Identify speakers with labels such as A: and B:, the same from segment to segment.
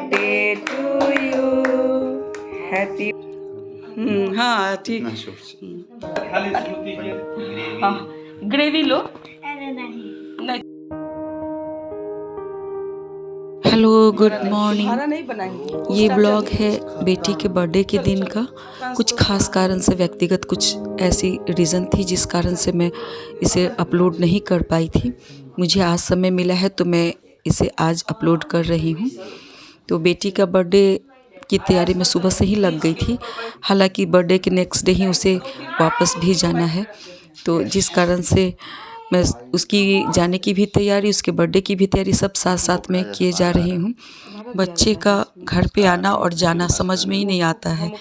A: Birthday to you, happy. हाँ ठीक। हाँ ग्रेवी लो।
B: Hello good morning. ये ब्लॉग है बेटी के बर्थडे के दिन का। कुछ खास कारण से, व्यक्तिगत कुछ ऐसी रीज़न थी जिस कारण से मैं इसे अपलोड नहीं कर पाई थी। मुझे आज समय मिला है तो मैं इसे आज अपलोड कर रही हूँ। तो बेटी का बर्थडे की तैयारी में सुबह से ही लग गई थी। हालांकि बर्थडे के नेक्स्ट डे ही उसे वापस भी जाना है, तो जिस कारण से मैं उसकी जाने की भी तैयारी, उसके बर्थडे की भी तैयारी सब साथ साथ में किए जा रही हूँ। बच्चे का घर पे आना और जाना समझ में ही नहीं आता है।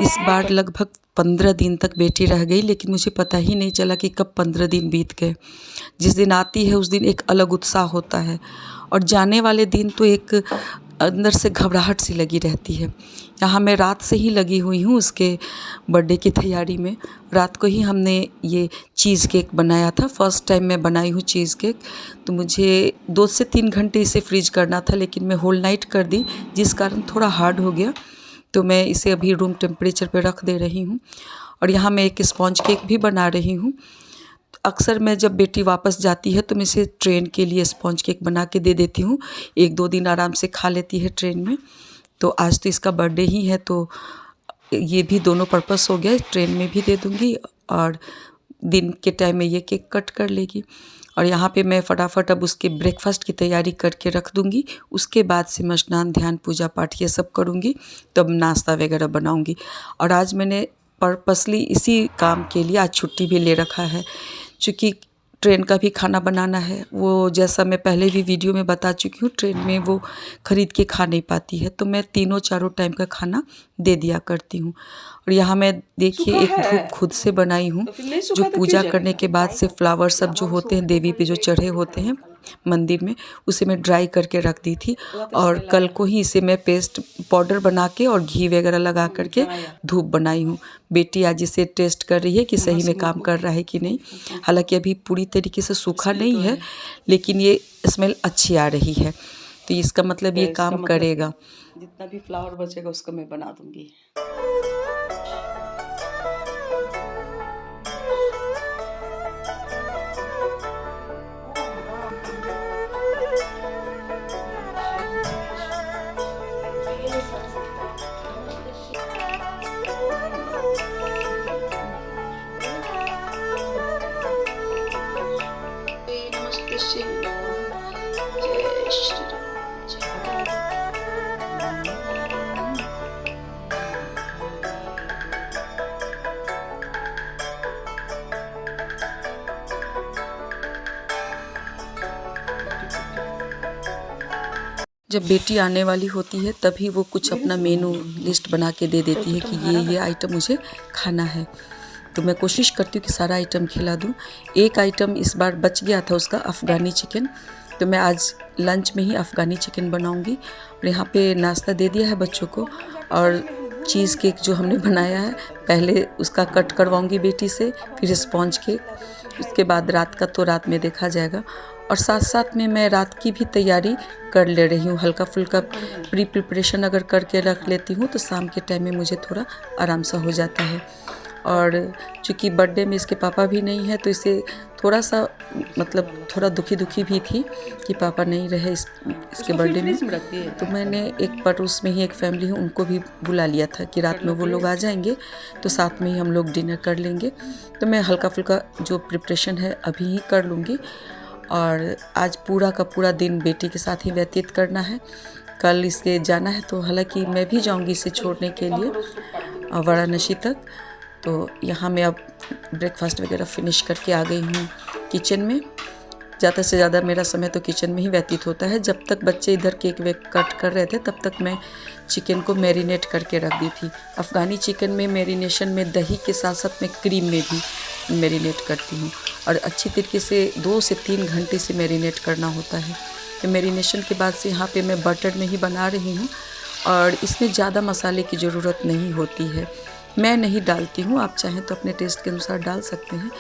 B: इस बार लगभग 15 दिन तक बेटी रह गई, लेकिन मुझे पता ही नहीं चला कि कब 15 दिन बीत गए। जिस दिन आती है उस दिन एक अलग उत्साह होता है, और जाने वाले दिन तो एक अंदर से घबराहट सी लगी रहती है। यहाँ मैं रात से ही लगी हुई हूँ उसके बर्थडे की तैयारी में। रात को ही हमने ये चीज़ केक बनाया था, फर्स्ट टाइम मैं बनाई हूँ चीज़ केक। तो मुझे 2 से 3 घंटे इसे फ्रीज करना था, लेकिन मैं होल नाइट कर दी, जिस कारण थोड़ा हार्ड हो गया। तो मैं इसे अभी रूम टेम्परेचर पे रख दे रही हूँ। और यहाँ मैं एक स्पॉन्ज केक भी बना रही हूँ। अक्सर मैं जब बेटी वापस जाती है तो मैं इसे ट्रेन के लिए स्पॉन्ज केक बना के दे देती हूँ। 1-2 दिन आराम से खा लेती है ट्रेन में। तो आज तो इसका बर्थडे ही है, तो ये भी दोनों पर्पस हो गया। ट्रेन में भी दे दूँगी और दिन के टाइम में ये केक कट कर लेगी। और यहाँ पे मैं फटाफट अब उसके ब्रेकफास्ट की तैयारी करके रख दूँगी। उसके बाद से मैं स्नान ध्यान पूजा पाठ ये सब करूँगी, तब नाश्ता वगैरह बनाऊँगी। और आज मैंने पर्पसली इसी काम के लिए आज छुट्टी भी ले रखा है, चूँकि ट्रेन का भी खाना बनाना है। वो जैसा मैं पहले भी वीडियो में बता चुकी हूँ, ट्रेन में वो ख़रीद के खा नहीं पाती है, तो मैं 3-4 टाइम का खाना दे दिया करती हूँ। और यहाँ मैं देखिए एक धूप खुद से बनाई हूँ, जो पूजा करने के बाद से फ्लावर सब जो होते हैं देवी पे जो चढ़े होते हैं मंदिर में, उसे मैं ड्राई करके रख दी थी। और कल को ही इसे मैं पेस्ट पाउडर बना के और घी वगैरह लगा करके धूप बनाई हूँ। बेटी आज इसे टेस्ट कर रही है कि सही में काम कर रहा है कि नहीं। हालांकि अभी पूरी तरीके से सूखा नहीं है, लेकिन ये स्मेल अच्छी आ रही है, तो इसका मतलब ये काम करेगा।
A: जितना भी फ्लावर बचेगा उसको मैं बना दूंगी।
B: जब बेटी आने वाली होती है तभी वो कुछ अपना मेनू लिस्ट बना के दे देती है कि ये आइटम मुझे खाना है। तो मैं कोशिश करती हूँ कि सारा आइटम खिला दूँ। एक आइटम इस बार बच गया था उसका, अफ़गानी चिकन, तो मैं आज लंच में ही अफ़गानी चिकन बनाऊँगी। और यहाँ पे नाश्ता दे दिया है बच्चों को। और चीज़ केक जो हमने बनाया है, पहले उसका कट करवाऊँगी बेटी से, फिर स्पॉन्ज केक, उसके बाद रात का तो रात में देखा जाएगा। और साथ साथ में मैं रात की भी तैयारी कर ले रही हूँ। हल्का फुल्का प्रिपरेशन अगर करके रख लेती हूँ तो शाम के टाइम में मुझे थोड़ा आराम सा हो जाता है। और चूँकि बर्थडे में इसके पापा भी नहीं है, तो इसे थोड़ा सा मतलब थोड़ा दुखी भी थी कि पापा नहीं रहे इसके बर्थडे में। तो मैंने एक पड़ोस में ही एक फैमिली है, उनको भी बुला लिया था कि रात में वो लोग आ जाएंगे तो साथ में ही हम लोग डिनर कर लेंगे। तो मैं हल्का फुल्का जो प्रिपरेशन है अभी ही कर लूँगी। और आज पूरा का पूरा दिन बेटी के साथ ही व्यतीत करना है। कल इसके जाना है, तो हालांकि मैं भी जाऊंगी इसे छोड़ने के लिए वाराणसी तक। तो यहाँ मैं अब ब्रेकफास्ट वगैरह फिनिश करके आ गई हूँ किचन में। ज़्यादा से ज़्यादा मेरा समय तो किचन में ही व्यतीत होता है। जब तक बच्चे इधर केक वेक कट कर रहे थे तब तक मैं चिकन को मैरिनेट करके रख दी थी। अफ़गानी चिकन में मैरिनेशन में दही के साथ साथ मैं क्रीम में भी मैरिनेट करती हूँ, और अच्छी तरीके से 2 से 3 घंटे से मैरिनेट करना होता है। तो मैरिनेशन के बाद से यहाँ पे मैं बटर में ही बना रही हूँ, और इसमें ज़्यादा मसाले की ज़रूरत नहीं होती है। मैं नहीं डालती हूँ, आप चाहें तो अपने टेस्ट के अनुसार डाल सकते हैं।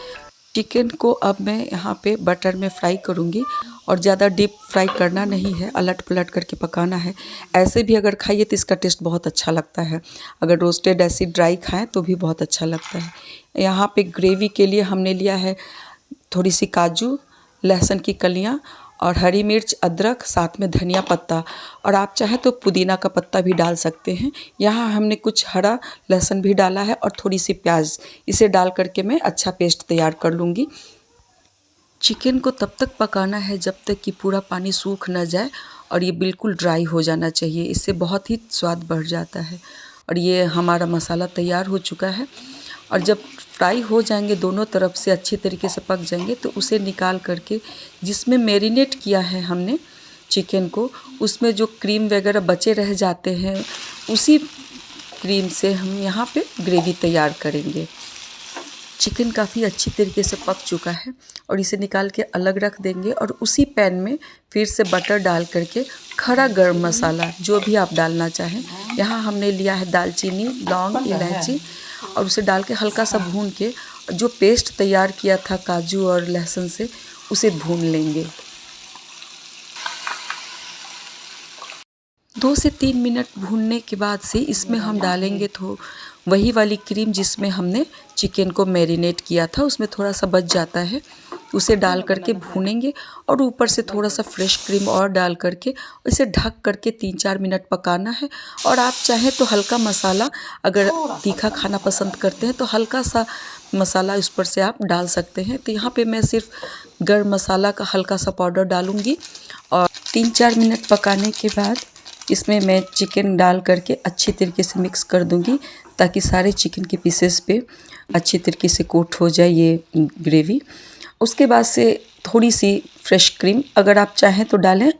B: चिकन को अब मैं यहाँ पे बटर में फ्राई करूँगी और ज़्यादा डीप फ्राई करना नहीं है, अलट पलट करके पकाना है। ऐसे भी अगर खाइए तो इसका टेस्ट बहुत अच्छा लगता है, अगर रोस्टेड ऐसी ड्राई खाएं तो भी बहुत अच्छा लगता है। यहाँ पे ग्रेवी के लिए हमने लिया है थोड़ी सी काजू, लहसुन की कलियाँ और हरी मिर्च, अदरक, साथ में धनिया पत्ता, और आप चाहे तो पुदीना का पत्ता भी डाल सकते हैं। यहाँ हमने कुछ हरा लहसुन भी डाला है और थोड़ी सी प्याज, इसे डाल करके मैं अच्छा पेस्ट तैयार कर लूँगी। चिकन को तब तक पकाना है जब तक कि पूरा पानी सूख न जाए और ये बिल्कुल ड्राई हो जाना चाहिए, इससे बहुत ही स्वाद बढ़ जाता है। और ये हमारा मसाला तैयार हो चुका है और जब फ्राई हो जाएंगे, दोनों तरफ से अच्छी तरीके से पक जाएंगे, तो उसे निकाल करके जिसमें मैरिनेट किया है हमने चिकन को, उसमें जो क्रीम वगैरह बचे रह जाते हैं, उसी क्रीम से हम यहाँ पे ग्रेवी तैयार करेंगे। चिकन काफ़ी अच्छी तरीके से पक चुका है और इसे निकाल के अलग रख देंगे और उसी पैन में फिर से बटर डाल करके खड़ा गरम मसाला जो भी आप डालना चाहें, यहाँ हमने लिया है दालचीनी, लौंग, इलायची, और उसे डाल के हल्का सा भून के जो पेस्ट तैयार किया था काजू और लहसुन से, उसे भून लेंगे। 2 से 3 मिनट भूनने के बाद से इसमें हम डालेंगे तो वही वाली क्रीम जिसमें हमने चिकन को मैरिनेट किया था, उसमें थोड़ा सा बच जाता है, उसे डाल करके भूनेंगे और ऊपर से थोड़ा सा फ्रेश क्रीम और डाल करके इसे ढक करके 3-4 मिनट पकाना है। और आप चाहें तो हल्का मसाला, अगर तीखा खाना पसंद करते हैं तो हल्का सा मसाला इस पर से आप डाल सकते हैं। तो यहाँ पे मैं सिर्फ गरम मसाला का हल्का सा पाउडर डालूँगी और 3-4 मिनट पकाने के बाद इसमें मैं चिकन डाल करके अच्छी तरीके से मिक्स कर दूंगी ताकि सारे चिकन के पीसेस पे अच्छी तरीके से कोट हो जाए ये ग्रेवी। उसके बाद से थोड़ी सी फ्रेश क्रीम अगर आप चाहें तो डालें,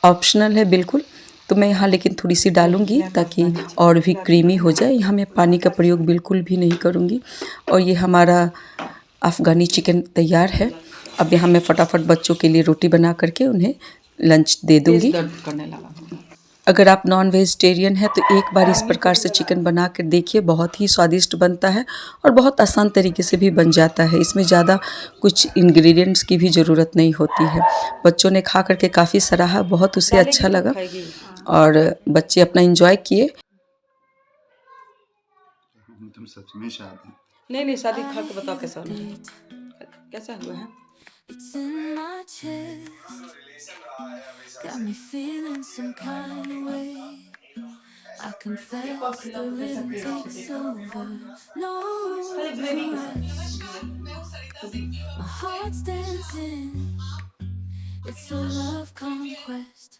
B: ऑप्शनल है बिल्कुल, तो मैं यहाँ लेकिन थोड़ी सी डालूंगी ताकि और भी क्रीमी हो जाए। यहाँ मैं पानी का प्रयोग बिल्कुल भी नहीं करूँगी। और ये हमारा अफ़गानी चिकन तैयार है। अब यहाँ मैं फटाफट बच्चों के लिए रोटी बना करके उन्हें लंच दे दूँगी। अगर आप नॉन वेजिटेरियन हैं तो एक बार इस प्रकार से चिकन बना कर देखिए, बहुत ही स्वादिष्ट बनता है और बहुत आसान तरीके से भी बन जाता है। इसमें ज़्यादा कुछ इंग्रेडिएंट्स की भी ज़रूरत नहीं होती है। बच्चों ने खा करके काफ़ी सराहा, बहुत उसे अच्छा लगा और बच्चे अपना एंजॉय किए।
C: तुम सच में शादी?
A: नहीं शादी खा के बताओ कैसा हुआ है।
D: It's in my chest, got me feeling some kind of way. I confess the rhythm takes over, no rest. My heart's dancing, it's a love conquest.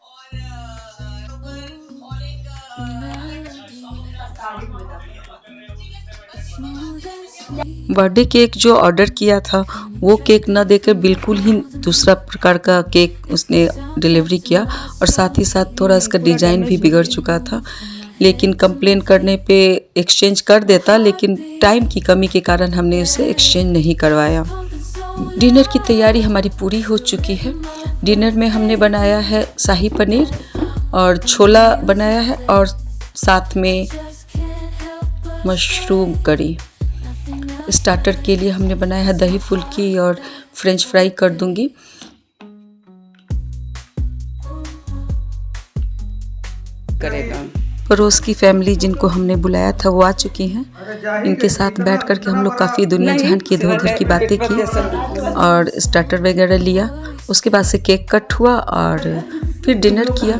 D: The melody, it's smooth and sweet.
B: Birthday cake जो order किया था वो cake न देकर बिल्कुल ही दूसरा प्रकार का केक उसने डिलीवरी किया और साथ ही साथ थोड़ा इसका डिज़ाइन भी बिगड़ चुका था। लेकिन कंप्लेन करने पे एक्सचेंज कर देता, लेकिन टाइम की कमी के कारण हमने उसे एक्सचेंज नहीं करवाया। डिनर की तैयारी हमारी पूरी हो चुकी है। डिनर में हमने बनाया है शाही पनीर और छोला बनाया है और साथ में मशरूम करी। स्टार्टर के लिए हमने बनाया है दही फुल्की और फ्रेंच फ्राई कर दूंगी।
A: करेगा
B: पड़ोस की फैमिली जिनको हमने बुलाया था वो आ चुकी हैं। इनके साथ बैठ कर के हम लोग काफ़ी दुनिया जहान की इधर उधर की बातें की और स्टार्टर वगैरह लिया। उसके बाद से केक कट हुआ और फिर डिनर किया।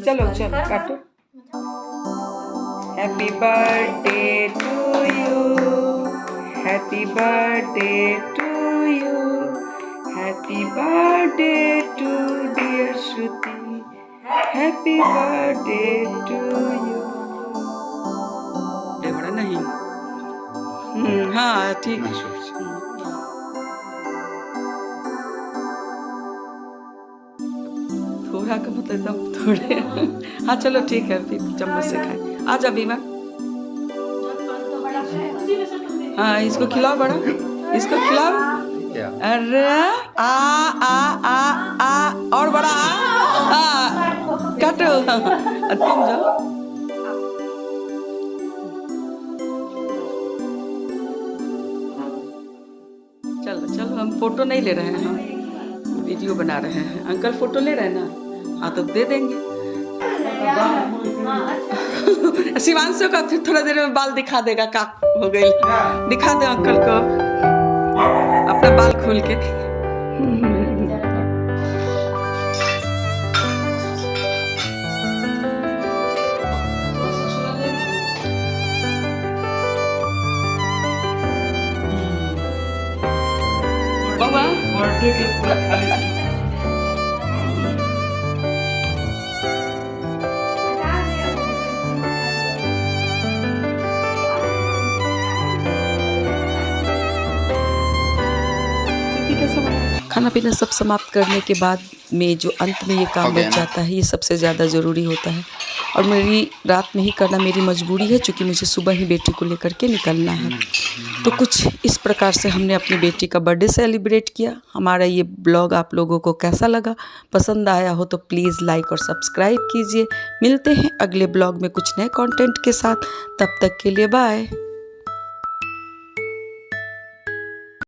A: चलो काटो। Happy birthday to you, happy birthday to you, happy birthday to dear Shruti, happy birthday to you. बड़ा नहीं, हाँ ठीक है। थोड़ा का मतलब एकदम थोड़े। हाँ चलो ठीक है, फिर चम्मच से खाए। आ जा बीमा। हाँ इसको खिलाओ बड़ा, इसको खिलाओ। अरे आ आ आ आ और बड़ा आ काटो। तुम जाओ। हम फोटो नहीं ले रहे हैं, हम वीडियो बना रहे हैं। अंकल फोटो ले रहे हैं ना? हाँ तो दे देंगे। शिवांशु का फिर थोड़ा देर में बाल दिखा देगा, का हो गई। दिखा दे अंकल को अपना बाल खोल के। बाबा बर्थडे के पूरा खाली
B: खाना पीना सब समाप्त करने के बाद में जो अंत में ये काम बच जाता है, ये सबसे ज़्यादा ज़रूरी होता है। और मेरी रात में ही करना मेरी मजबूरी है, क्योंकि मुझे सुबह ही बेटी को लेकर के निकलना है। तो कुछ इस प्रकार से हमने अपनी बेटी का बर्थडे सेलिब्रेट किया। हमारा ये ब्लॉग आप लोगों को कैसा लगा? पसंद आया हो तो प्लीज़ लाइक और सब्सक्राइब कीजिए। मिलते हैं अगले ब्लॉग में कुछ नए कंटेंट के साथ। तब तक के लिए बाय।